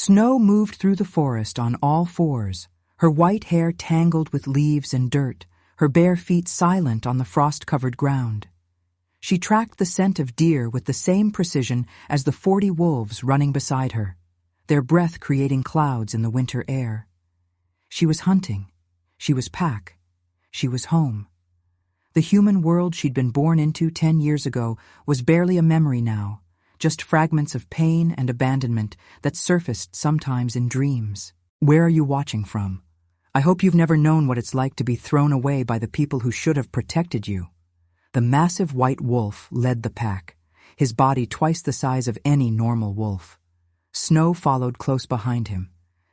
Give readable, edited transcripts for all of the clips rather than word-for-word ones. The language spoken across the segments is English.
Snow moved through the forest on all fours, her white hair tangled with leaves and dirt, her bare feet silent on the frost-covered ground. She tracked the scent of deer with the same precision as the 40 wolves running beside her, their breath creating clouds in the winter air. She was hunting. She was pack. She was home. The human world she'd been born into 10 years ago was barely a memory now, just fragments of pain and abandonment that surfaced sometimes in dreams. Where are you watching from? I hope you've never known what it's like to be thrown away by the people who should have protected you. The massive white wolf led the pack, his body twice the size of any normal wolf. Snow followed close behind him,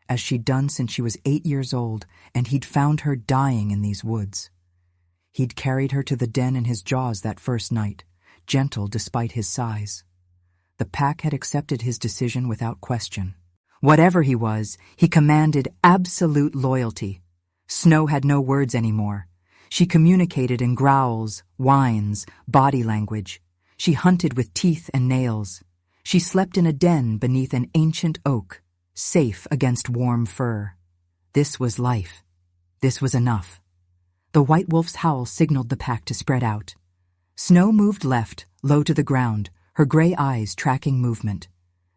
as she'd done since she was 8 years old, and he'd found her dying in these woods. He'd carried her to the den in his jaws that first night, gentle despite his size. The pack had accepted his decision without question. Whatever he was, he commanded absolute loyalty. Snow had no words anymore. She communicated in growls, whines, body language. She hunted with teeth and nails. She slept in a den beneath an ancient oak, safe against warm fur. This was life. This was enough. The white wolf's howl signaled the pack to spread out. Snow moved left, low to the ground, her gray eyes tracking movement.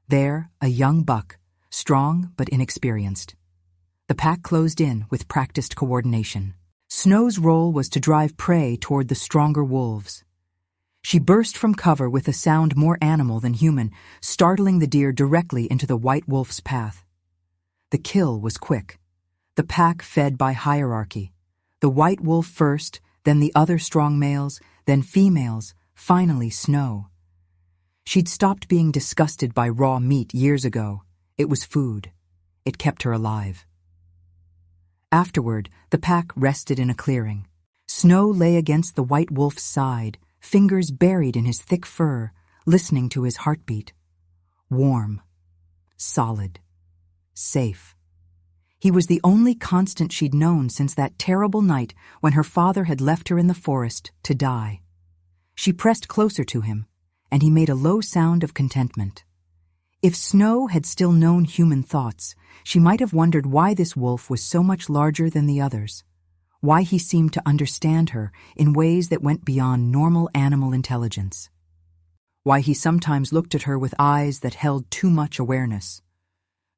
There, a young buck, strong but inexperienced. The pack closed in with practiced coordination. Snow's role was to drive prey toward the stronger wolves. She burst from cover with a sound more animal than human, startling the deer directly into the white wolf's path. The kill was quick. The pack fed by hierarchy. The white wolf first, then the other strong males, then females, finally Snow. She'd stopped being disgusted by raw meat years ago. It was food. It kept her alive. Afterward, the pack rested in a clearing. Snow lay against the white wolf's side, fingers buried in his thick fur, listening to his heartbeat. Warm. Solid. Safe. He was the only constant she'd known since that terrible night when her father had left her in the forest to die. She pressed closer to him, and he made a low sound of contentment. If Snow had still known human thoughts, she might have wondered why this wolf was so much larger than the others, why he seemed to understand her in ways that went beyond normal animal intelligence, why he sometimes looked at her with eyes that held too much awareness.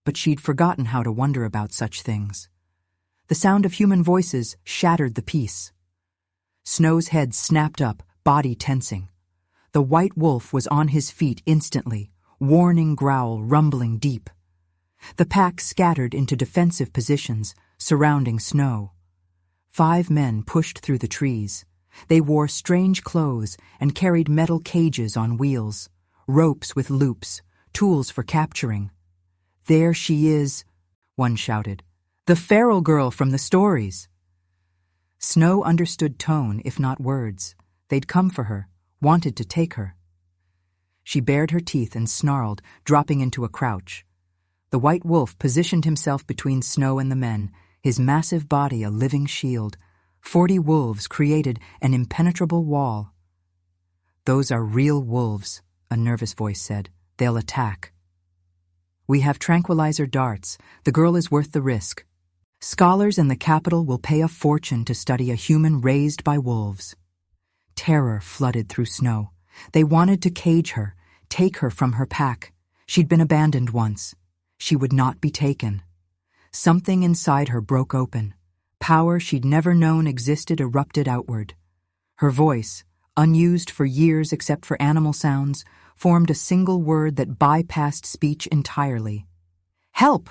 But she'd forgotten how to wonder about such things. The sound of human voices shattered the peace. Snow's head snapped up, body tensing. The white wolf was on his feet instantly, warning growl rumbling deep. The pack scattered into defensive positions, surrounding Snow. 5 men pushed through the trees. They wore strange clothes and carried metal cages on wheels, ropes with loops, tools for capturing. "There she is," one shouted. "The feral girl from the stories." Snow understood tone, if not words. They'd come for her, wanted to take her. She bared her teeth and snarled, dropping into a crouch. The white wolf positioned himself between Snow and the men, his massive body a living shield. 40 wolves created an impenetrable wall. "Those are real wolves," a nervous voice said. "They'll attack." "We have tranquilizer darts. The girl is worth the risk. Scholars in the capital will pay a fortune to study a human raised by wolves." Terror flooded through Snow. They wanted to cage her, take her from her pack. She'd been abandoned once. She would not be taken. Something inside her broke open. Power she'd never known existed erupted outward. Her voice, unused for years except for animal sounds, formed a single word that bypassed speech entirely. "Help!"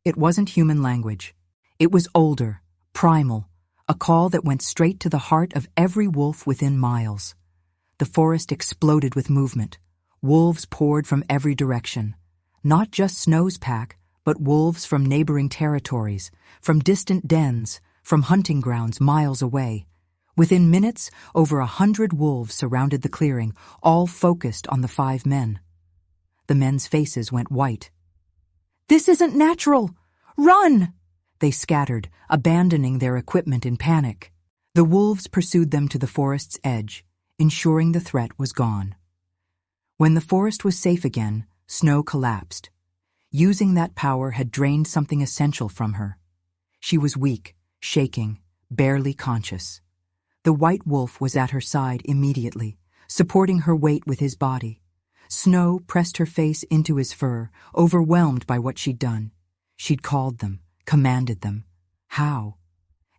It wasn't human language. It was older, primal, a call that went straight to the heart of every wolf within miles. The forest exploded with movement. Wolves poured from every direction. Not just Snow's pack, but wolves from neighboring territories, from distant dens, from hunting grounds miles away. Within minutes, over 100 wolves surrounded the clearing, all focused on the 5 men. The men's faces went white. "This isn't natural! Run!" They scattered, abandoning their equipment in panic. The wolves pursued them to the forest's edge, ensuring the threat was gone. When the forest was safe again, Snow collapsed. Using that power had drained something essential from her. She was weak, shaking, barely conscious. The white wolf was at her side immediately, supporting her weight with his body. Snow pressed her face into his fur, overwhelmed by what she'd done. She'd called them, commanded them. How?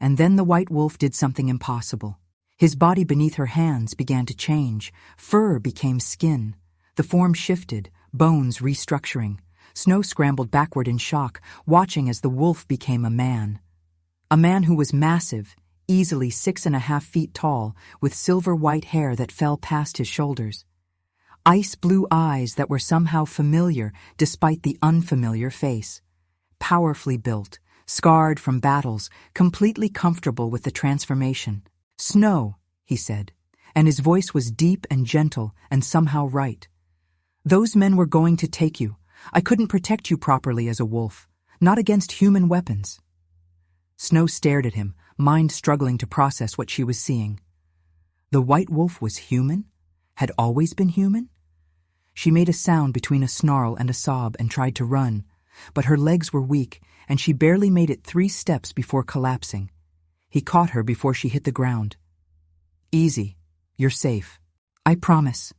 And then the white wolf did something impossible. His body beneath her hands began to change. Fur became skin. The form shifted, bones restructuring. Snow scrambled backward in shock, watching as the wolf became a man. A man who was massive, easily 6.5 feet tall, with silver-white hair that fell past his shoulders. Ice-blue eyes that were somehow familiar despite the unfamiliar face. Powerfully built, scarred from battles, completely comfortable with the transformation. "Snow," he said, and his voice was deep and gentle and somehow right. "Those men were going to take you. I couldn't protect you properly as a wolf, not against human weapons." Snow stared at him, mind struggling to process what she was seeing. The white wolf was human? Had always been human? She made a sound between a snarl and a sob and tried to run, but her legs were weak and she barely made it 3 steps before collapsing. He caught her before she hit the ground. "Easy. You're safe. I promise."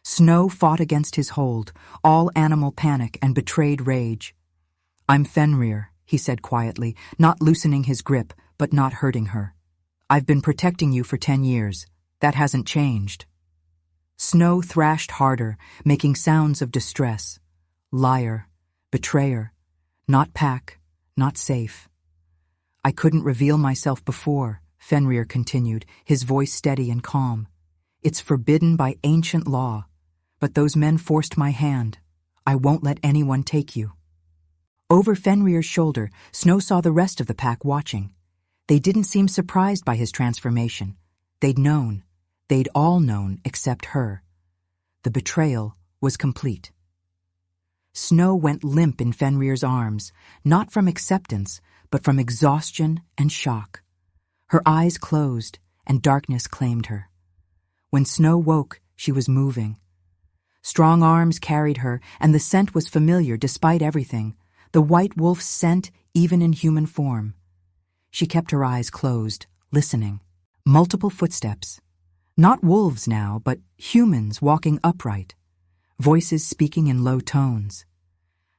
Snow fought against his hold, all animal panic and betrayed rage. "I'm Fenrir," he said quietly, not loosening his grip, but not hurting her. "I've been protecting you for 10 years. That hasn't changed." Snow thrashed harder, making sounds of distress. Liar, betrayer, not pack, not safe. "I couldn't reveal myself before," Fenrir continued, his voice steady and calm. "It's forbidden by ancient law. But those men forced my hand. I won't let anyone take you." Over Fenrir's shoulder, Snow saw the rest of the pack watching. They didn't seem surprised by his transformation. They'd known. They'd all known except her. The betrayal was complete. Snow went limp in Fenrir's arms, not from acceptance, but from exhaustion and shock. Her eyes closed, and darkness claimed her. When Snow woke, she was moving. Strong arms carried her, and the scent was familiar despite everything, the white wolf's scent even in human form. She kept her eyes closed, listening. Multiple footsteps. Not wolves now, but humans walking upright. Voices speaking in low tones.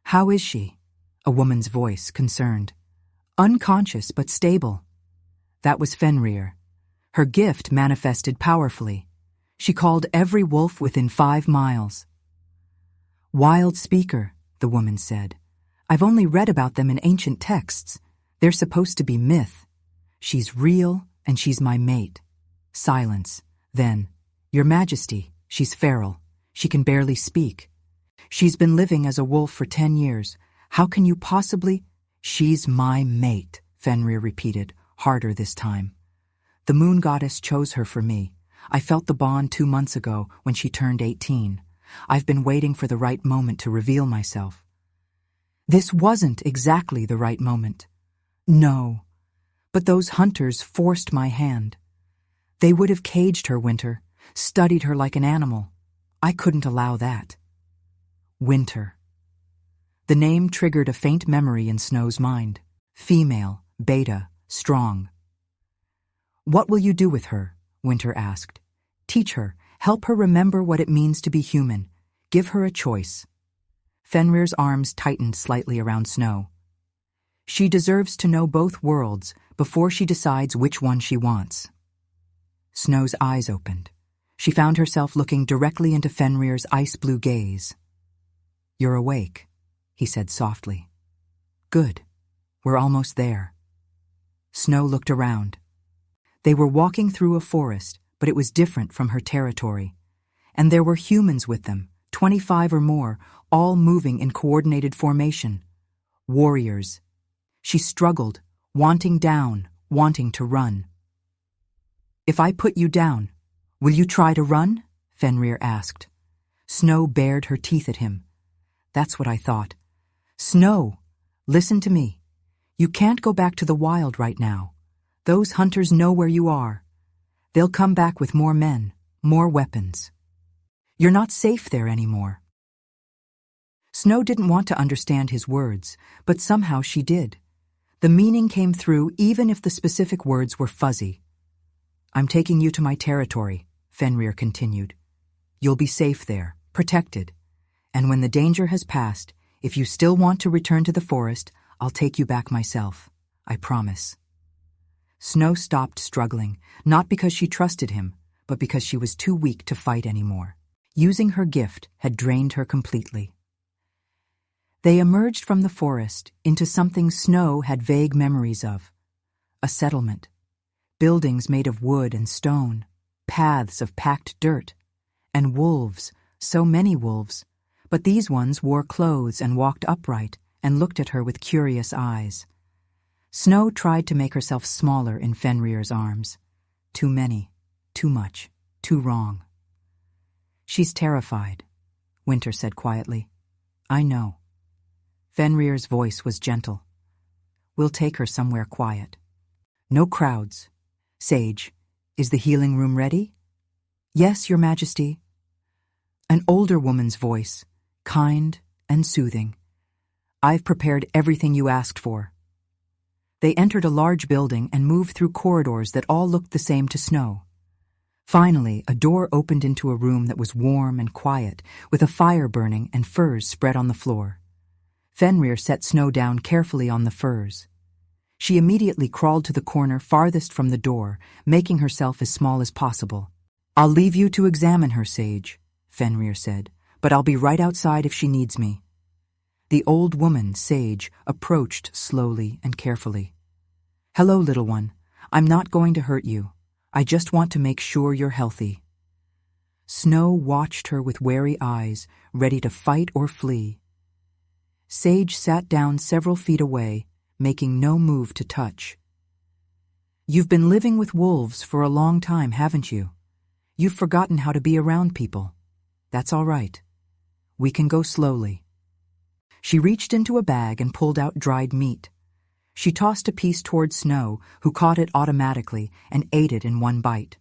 "How is she?" A woman's voice, concerned. "Unconscious but stable." That was Fenrir. Her gift manifested powerfully. She called every wolf within 5 miles. "Wild speaker," the woman said. "I've only read about them in ancient texts. They're supposed to be myth. She's real, and she's my mate." Silence. Then, "Your Majesty, she's feral. She can barely speak. She's been living as a wolf for 10 years. How can you possibly—" "She's my mate," Fenrir repeated, harder this time. "The moon goddess chose her for me. I felt the bond 2 months ago when she turned 18. I've been waiting for the right moment to reveal myself." This wasn't exactly the right moment. No. But those hunters forced my hand. They would have caged her, Winter, studied her like an animal. I couldn't allow that. Winter. The name triggered a faint memory in Snow's mind. Female, beta, strong. "What will you do with her?" Winter asked. "Teach her, help her remember what it means to be human. Give her a choice." Fenrir's arms tightened slightly around Snow. "She deserves to know both worlds before she decides which one she wants." Snow's eyes opened. She found herself looking directly into Fenrir's ice-blue gaze. "You're awake," he said softly. "Good. We're almost there." Snow looked around. They were walking through a forest, but it was different from her territory. And there were humans with them, 25 or more, all moving in coordinated formation. Warriors. She struggled, wanting down, wanting to run. "If I put you down, will you try to run?" Fenrir asked. Snow bared her teeth at him. "That's what I thought." "Snow, listen to me. You can't go back to the wild right now. Those hunters know where you are. They'll come back with more men, more weapons. You're not safe there anymore." Snow didn't want to understand his words, but somehow she did. The meaning came through even if the specific words were fuzzy. "I'm taking you to my territory," Fenrir continued. "You'll be safe there, protected. And when the danger has passed, if you still want to return to the forest, I'll take you back myself. I promise." Snow stopped struggling, not because she trusted him, but because she was too weak to fight anymore. Using her gift had drained her completely. They emerged from the forest into something Snow had vague memories of. A settlement. Buildings made of wood and stone, paths of packed dirt, and wolves, so many wolves. But these ones wore clothes and walked upright and looked at her with curious eyes. Snow tried to make herself smaller in Fenrir's arms. Too many, too much, too wrong. "She's terrified," Winter said quietly. "I know." Fenrir's voice was gentle. "We'll take her somewhere quiet. No crowds. Sage, is the healing room ready?" "Yes, Your Majesty." An older woman's voice, kind and soothing. "I've prepared everything you asked for." They entered a large building and moved through corridors that all looked the same to Snow. Finally, a door opened into a room that was warm and quiet, with a fire burning and furs spread on the floor. Fenrir set Snow down carefully on the furs. She immediately crawled to the corner farthest from the door, making herself as small as possible. "I'll leave you to examine her, Sage," Fenrir said, "but I'll be right outside if she needs me." The old woman, Sage, approached slowly and carefully. "Hello, little one. I'm not going to hurt you. I just want to make sure you're healthy." Snow watched her with wary eyes, ready to fight or flee. Sage sat down several feet away, making no move to touch. "You've been living with wolves for a long time, haven't you? You've forgotten how to be around people. That's all right. We can go slowly." She reached into a bag and pulled out dried meat. She tossed a piece toward Snow, who caught it automatically and ate it in one bite.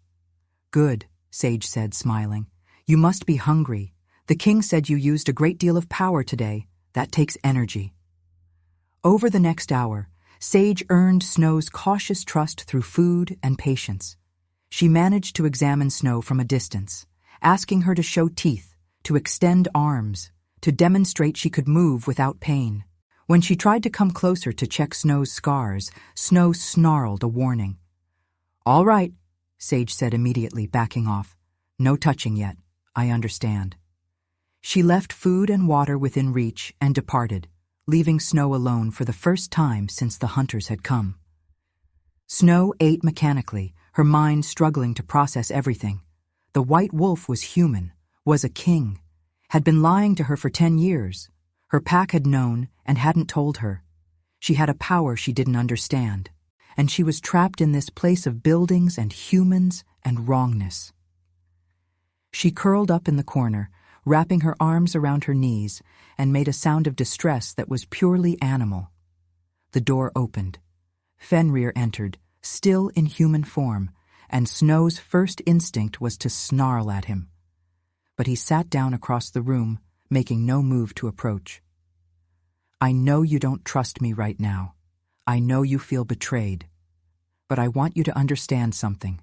"Good," Sage said, smiling. "You must be hungry. The king said you used a great deal of power today. That takes energy." Over the next hour, Sage earned Snow's cautious trust through food and patience. She managed to examine Snow from a distance, asking her to show teeth, to extend arms, to demonstrate she could move without pain. When she tried to come closer to check Snow's scars, Snow snarled a warning. "All right," Sage said immediately, backing off. "No touching yet. I understand." She left food and water within reach and departed, leaving Snow alone for the first time since the hunters had come. Snow ate mechanically, her mind struggling to process everything. The white wolf was human, was a king, had been lying to her for 10 years. Her pack had known and hadn't told her. She had a power she didn't understand, and she was trapped in this place of buildings and humans and wrongness. She curled up in the corner, wrapping her arms around her knees, and made a sound of distress that was purely animal. The door opened. Fenrir entered, still in human form, and Snow's first instinct was to snarl at him. But he sat down across the room, making no move to approach. "I know you don't trust me right now. I know you feel betrayed. But I want you to understand something.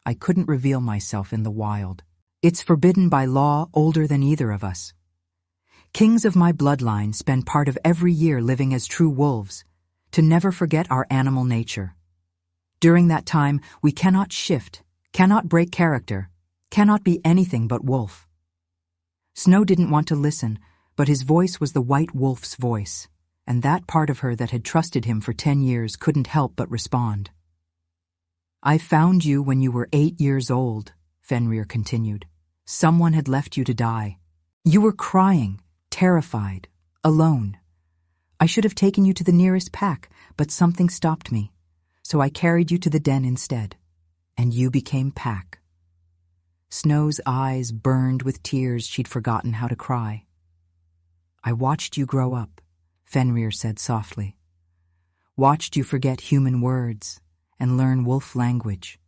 I couldn't reveal myself in the wild. It's forbidden by law older than either of us. Kings of my bloodline spend part of every year living as true wolves, to never forget our animal nature. During that time, we cannot shift, cannot break character, cannot be anything but wolf." Snow didn't want to listen, but his voice was the white wolf's voice, and that part of her that had trusted him for 10 years couldn't help but respond. "I found you when you were 8 years old," Fenrir continued. "Someone had left you to die. You were crying, terrified, alone. I should have taken you to the nearest pack, but something stopped me, so I carried you to the den instead, and you became pack." Snow's eyes burned with tears she'd forgotten how to cry. "I watched you grow up," Fenrir said softly. "Watched you forget human words and learn wolf language.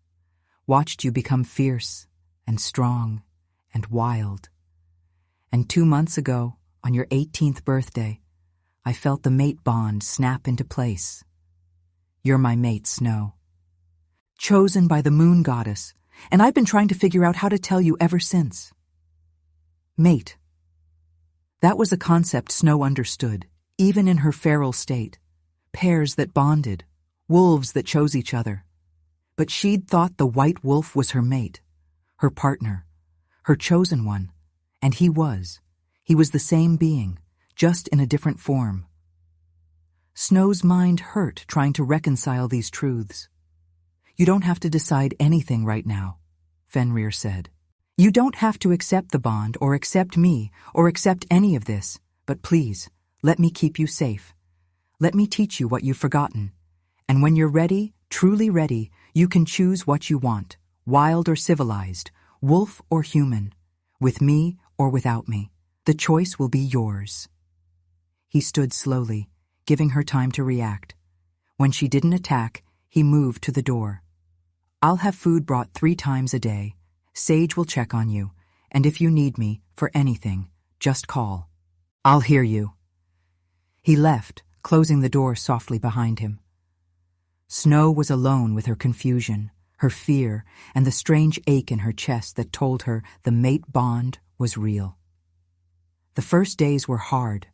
Watched you become fierce and strong and wild. And 2 months ago, On your 18th birthday, I felt the mate bond snap into place. You're my mate, Snow. Chosen by the moon goddess, and I've been trying to figure out how to tell you ever since. Mate. That was a concept Snow understood, even in her feral state. Pairs that bonded, wolves that chose each other. But she'd thought the white wolf was her mate, her partner, her chosen one, and he was. He was the same being, just in a different form. Snow's mind hurt trying to reconcile these truths. You don't have to decide anything right now, Fenrir said. You don't have to accept the bond or accept me or accept any of this, but please, let me keep you safe. Let me teach you what you've forgotten. And when you're ready, truly ready, you can choose what you want, wild or civilized, wolf or human, with me or without me. The choice will be yours. He stood slowly, giving her time to react. When she didn't attack, he moved to the door. I'll have food brought 3 times a day. Sage will check on you, and if you need me for anything, just call. I'll hear you. He left, closing the door softly behind him. Snow was alone with her confusion, her fear, and the strange ache in her chest that told her the mate bond was real. The first days were hard.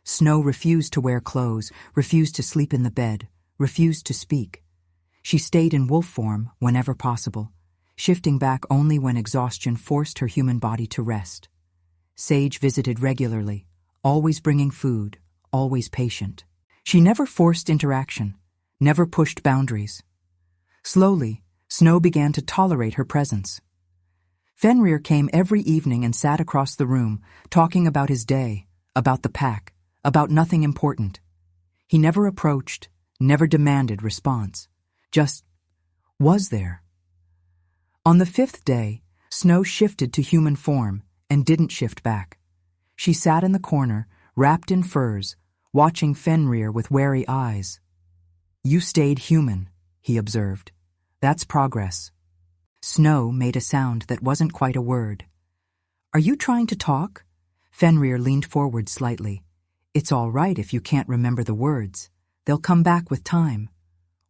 Snow refused to wear clothes, refused to sleep in the bed, refused to speak. She stayed in wolf form whenever possible, shifting back only when exhaustion forced her human body to rest. Sage visited regularly, always bringing food, always patient. She never forced interaction, never pushed boundaries. Slowly, Snow began to tolerate her presence. Fenrir came every evening and sat across the room, talking about his day, about the pack, about nothing important. He never approached, never demanded response, just was there. On the 5th day, Snow shifted to human form and didn't shift back. She sat in the corner, wrapped in furs, watching Fenrir with wary eyes. You stayed human, he observed. That's progress. Snow made a sound that wasn't quite a word. Are you trying to talk? Fenrir leaned forward slightly. It's all right if you can't remember the words. They'll come back with time.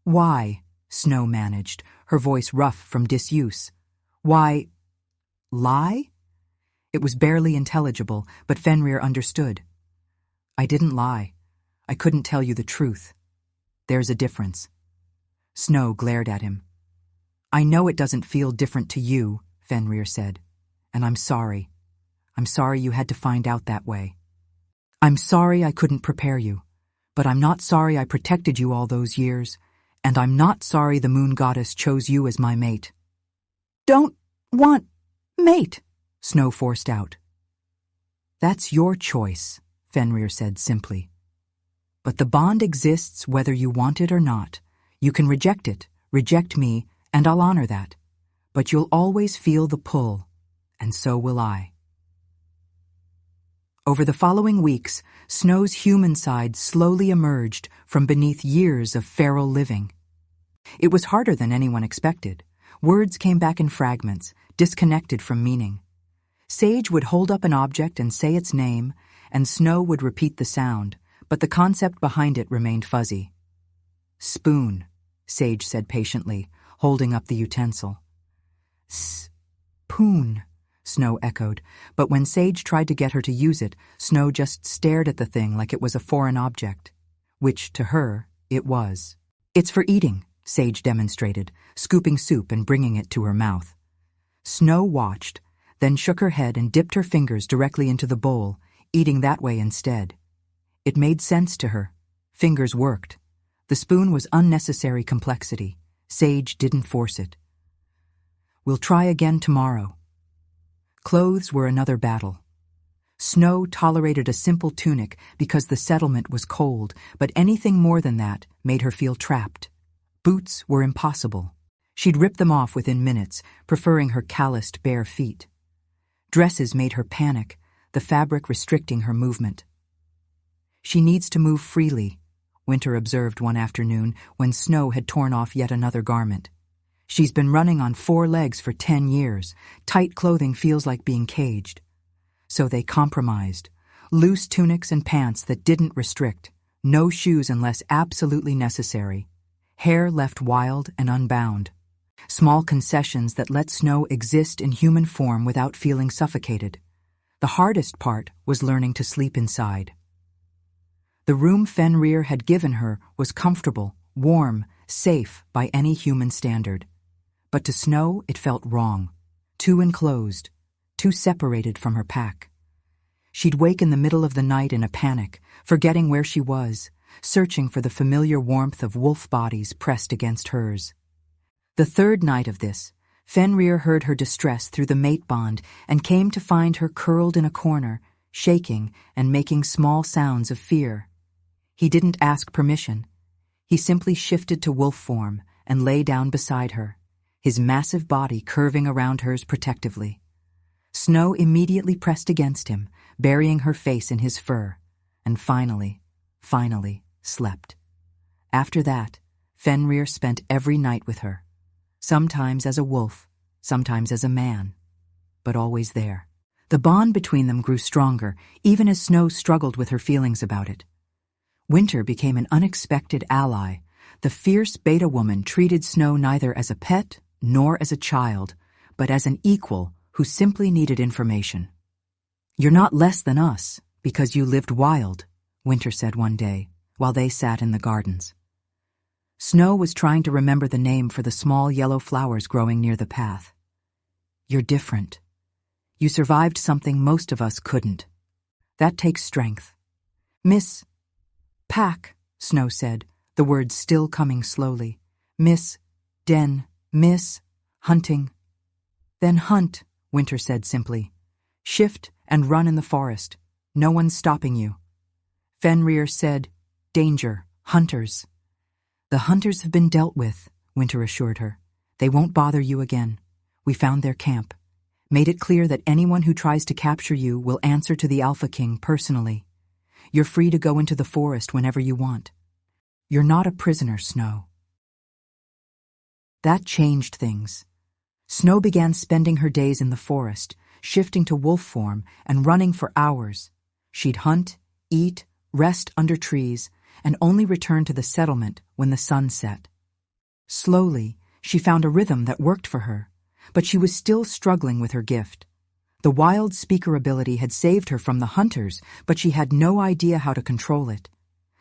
Why? Snow managed, her voice rough from disuse. Why? Lie? It was barely intelligible, but Fenrir understood. I didn't lie. I couldn't tell you the truth. There's a difference. Snow glared at him. I know it doesn't feel different to you, Fenrir said, and I'm sorry. I'm sorry you had to find out that way. I'm sorry I couldn't prepare you, but I'm not sorry I protected you all those years, and I'm not sorry the moon goddess chose you as my mate. Don't want mate, Snow forced out. That's your choice, Fenrir said simply. But the bond exists whether you want it or not. You can reject it, reject me, and I'll honor that. But you'll always feel the pull, and so will I. Over the following weeks, Snow's human side slowly emerged from beneath years of feral living. It was harder than anyone expected. Words came back in fragments, disconnected from meaning. Sage would hold up an object and say its name, and Snow would repeat the sound, but the concept behind it remained fuzzy. Spoon, Sage said patiently, holding up the utensil. Spoon, Snow echoed, but when Sage tried to get her to use it, Snow just stared at the thing like it was a foreign object, which, to her, it was. It's for eating, Sage demonstrated, scooping soup and bringing it to her mouth. Snow watched, then shook her head and dipped her fingers directly into the bowl, eating that way instead. It made sense to her. Fingers worked. The spoon was unnecessary complexity. Sage didn't force it. We'll try again tomorrow. Clothes were another battle. Snow tolerated a simple tunic because the settlement was cold, but anything more than that made her feel trapped. Boots were impossible. She'd rip them off within minutes, preferring her calloused bare feet. Dresses made her panic, the fabric restricting her movement. She needs to move freely, Winter observed one afternoon when Snow had torn off yet another garment. She's been running on 4 legs for 10 years. Tight clothing feels like being caged. So they compromised, Loose tunics and pants that didn't restrict, no shoes unless absolutely necessary, hair left wild and unbound, small concessions that let Snow exist in human form without feeling suffocated. The hardest part was learning to sleep inside. The room Fenrir had given her was comfortable, warm, safe by any human standard. But to Snow it felt wrong, too enclosed, too separated from her pack. She'd wake in the middle of the night in a panic, forgetting where she was, searching for the familiar warmth of wolf bodies pressed against hers. The third night of this, Fenrir heard her distress through the mate bond and came to find her curled in a corner, shaking and making small sounds of fear. He didn't ask permission. He simply shifted to wolf form and lay down beside her, his massive body curving around hers protectively. Snow immediately pressed against him, burying her face in his fur, and finally slept. After that, Fenrir spent every night with her, sometimes as a wolf, sometimes as a man, but always there. The bond between them grew stronger, even as Snow struggled with her feelings about it. Winter became an unexpected ally. The fierce beta woman treated Snow neither as a pet nor as a child, but as an equal who simply needed information. "You're not less than us because you lived wild," Winter said one day while they sat in the gardens. Snow was trying to remember the name for the small yellow flowers growing near the path. "You're different. You survived something most of us couldn't. That takes strength." "Miss Pack," Snow said, the words still coming slowly. "Miss Den, Miss Hunting." "Then hunt," Winter said simply. "Shift and run in the forest. No one's stopping you." Fenrir said, "Danger, hunters." "The hunters have been dealt with," Winter assured her. "They won't bother you again. We found their camp. Made it clear that anyone who tries to capture you will answer to the Alpha King personally. You're free to go into the forest whenever you want. You're not a prisoner, Snow." That changed things. Snow began spending her days in the forest, shifting to wolf form and running for hours. She'd hunt, eat, rest under trees, and only return to the settlement when the sun set. Slowly, she found a rhythm that worked for her, but she was still struggling with her gift. The wild speaker ability had saved her from the hunters, but she had no idea how to control it.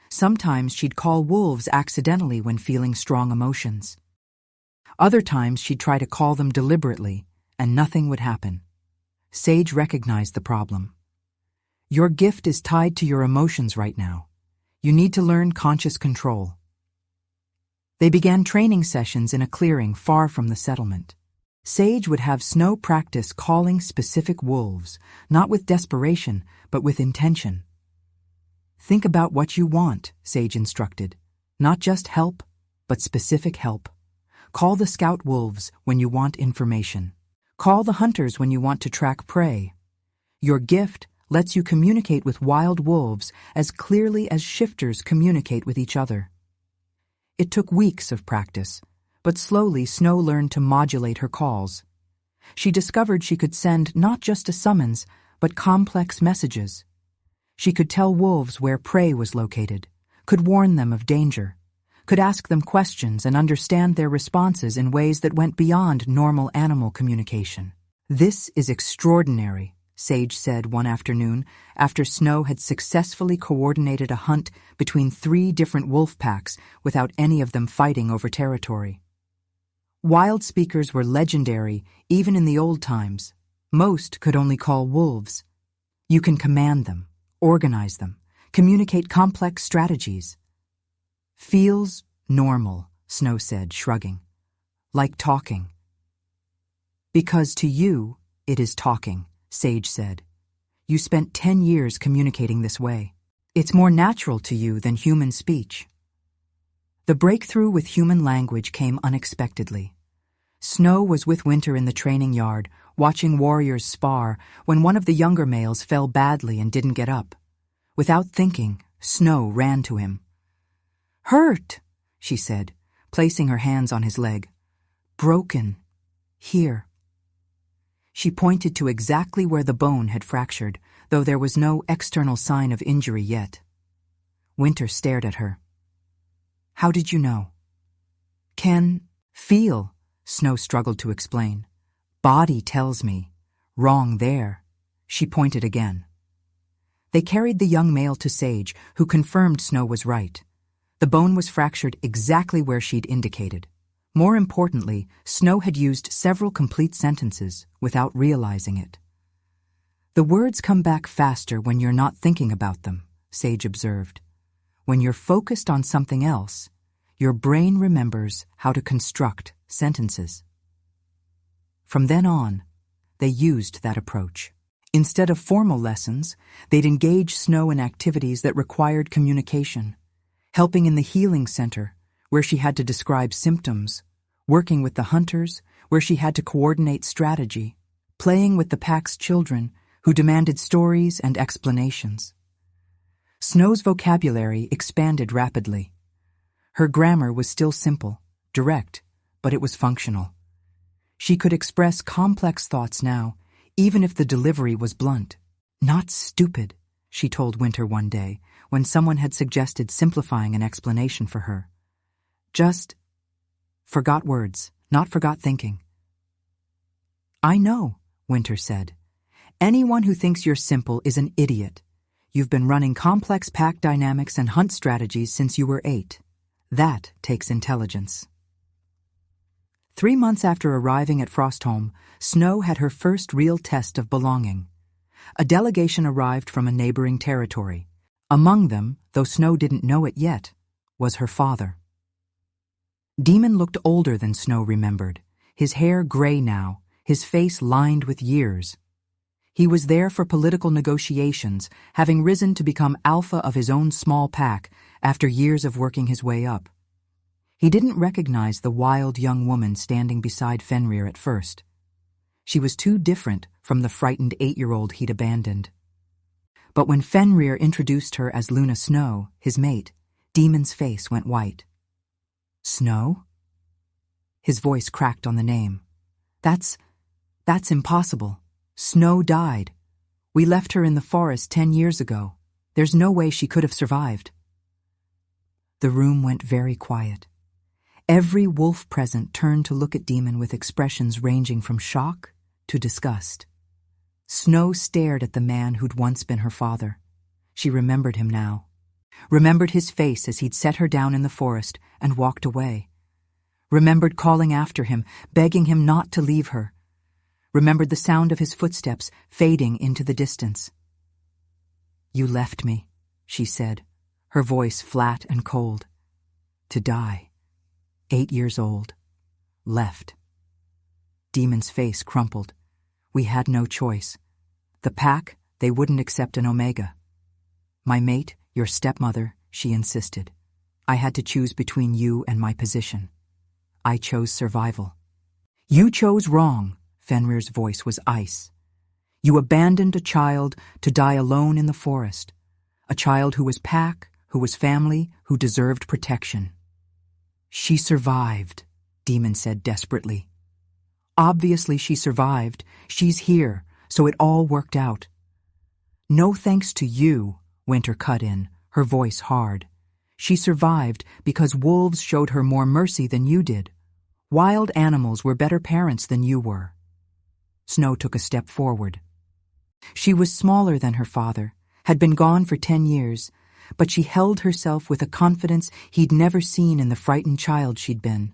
Sometimes she'd call wolves accidentally when feeling strong emotions. Other times she'd try to call them deliberately, and nothing would happen. Sage recognized the problem. "Your gift is tied to your emotions right now. You need to learn conscious control." They began training sessions in a clearing far from the settlement. Sage would have Snow practice calling specific wolves, not with desperation, but with intention. "Think about what you want," Sage instructed. "Not just help, but specific help. Call the scout wolves when you want information. Call the hunters when you want to track prey. Your gift lets you communicate with wild wolves as clearly as shifters communicate with each other." It took weeks of practice, but slowly Snow learned to modulate her calls. She discovered she could send not just a summons, but complex messages. She could tell wolves where prey was located, could warn them of danger, could ask them questions and understand their responses in ways that went beyond normal animal communication. "This is extraordinary," Sage said one afternoon after Snow had successfully coordinated a hunt between 3 different wolf packs without any of them fighting over territory. Wild speakers were legendary even in the old times. Most could only call wolves. You can command them, organize them, communicate complex strategies. "Feels normal," Snow said, shrugging. "Like talking." "Because to you, it is talking," Sage said. "You spent 10 years communicating this way. It's more natural to you than human speech." The breakthrough with human language came unexpectedly. Snow was with Winter in the training yard, watching warriors spar, when one of the younger males fell badly and didn't get up. Without thinking, Snow ran to him. "Hurt," she said, placing her hands on his leg. "Broken. Here." She pointed to exactly where the bone had fractured, though there was no external sign of injury yet. Winter stared at her. How did you know? Feel, Snow struggled to explain. Body tells me. Wrong there. She pointed again. They carried the young male to Sage, who confirmed Snow was right. The bone was fractured exactly where she'd indicated. More importantly, Snow had used several complete sentences without realizing it. The words come back faster when you're not thinking about them, Sage observed. When you're focused on something else, your brain remembers how to construct sentences. From then on, they used that approach. Instead of formal lessons, they'd engage Snow in activities that required communication, helping in the healing center, where she had to describe symptoms, working with the hunters, where she had to coordinate strategy, playing with the pack's children, who demanded stories and explanations. Snow's vocabulary expanded rapidly. Her grammar was still simple, direct, but it was functional. She could express complex thoughts now, even if the delivery was blunt. Not stupid, she told Winter one day, when someone had suggested simplifying an explanation for her. Just forgot words, not forgot thinking. I know, Winter said. Anyone who thinks you're simple is an idiot. You've been running complex pack dynamics and hunt strategies since you were 8. That takes intelligence. 3 months after arriving at Frostholm, Snow had her first real test of belonging. A delegation arrived from a neighboring territory. Among them, though Snow didn't know it yet, was her father. Demon looked older than Snow remembered, his hair gray now, his face lined with years. He was there for political negotiations, having risen to become alpha of his own small pack after years of working his way up. He didn't recognize the wild young woman standing beside Fenrir at first. She was too different from the frightened 8-year-old he'd abandoned. But when Fenrir introduced her as Luna Snow, his mate, Demon's face went white. Snow? His voice cracked on the name. That's impossible. Snow died. We left her in the forest 10 years ago. There's no way she could have survived. The room went very quiet. Every wolf present turned to look at Demon with expressions ranging from shock to disgust. Snow stared at the man who'd once been her father. She remembered him now. Remembered his face as he'd set her down in the forest and walked away. Remembered calling after him, begging him not to leave her. Remembered the sound of his footsteps fading into the distance. You left me, she said, her voice flat and cold. To die. 8 years old. Left. Demon's face crumpled. We had no choice. The pack, they wouldn't accept an Omega. My mate, your stepmother, she insisted. I had to choose between you and my position. I chose survival. You chose wrong, Fenrir's voice was ice. You abandoned a child to die alone in the forest. A child who was pack, who was family, who deserved protection. She survived, Demon said desperately. Obviously she survived. She's here, so it all worked out. No thanks to you, Winter cut in, her voice hard. She survived because wolves showed her more mercy than you did. Wild animals were better parents than you were. Snow took a step forward. She was smaller than her father, had been gone for 10 years, but she held herself with a confidence he'd never seen in the frightened child she'd been.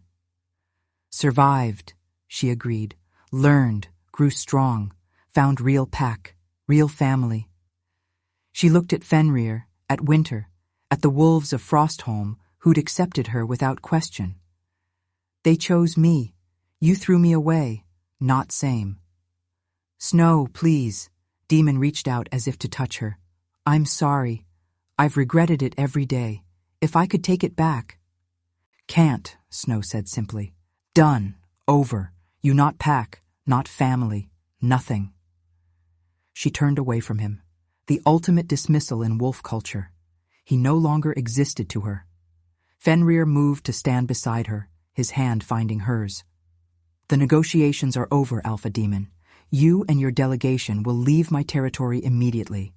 Survived, she agreed, learned, grew strong, found real pack, real family. She looked at Fenrir, at Winter, at the wolves of Frostholm, who'd accepted her without question. They chose me. You threw me away. Not same. Snow, please. Demon reached out as if to touch her. I'm sorry. I've regretted it every day. If I could take it back. Can't, Snow said simply. Done. Over. You not pack, not family, nothing. She turned away from him. The ultimate dismissal in wolf culture. He no longer existed to her. Fenrir moved to stand beside her, his hand finding hers. The negotiations are over, Alpha Demon. You and your delegation will leave my territory immediately,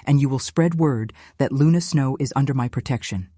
and you will spread word that Luna Snow is under my protection.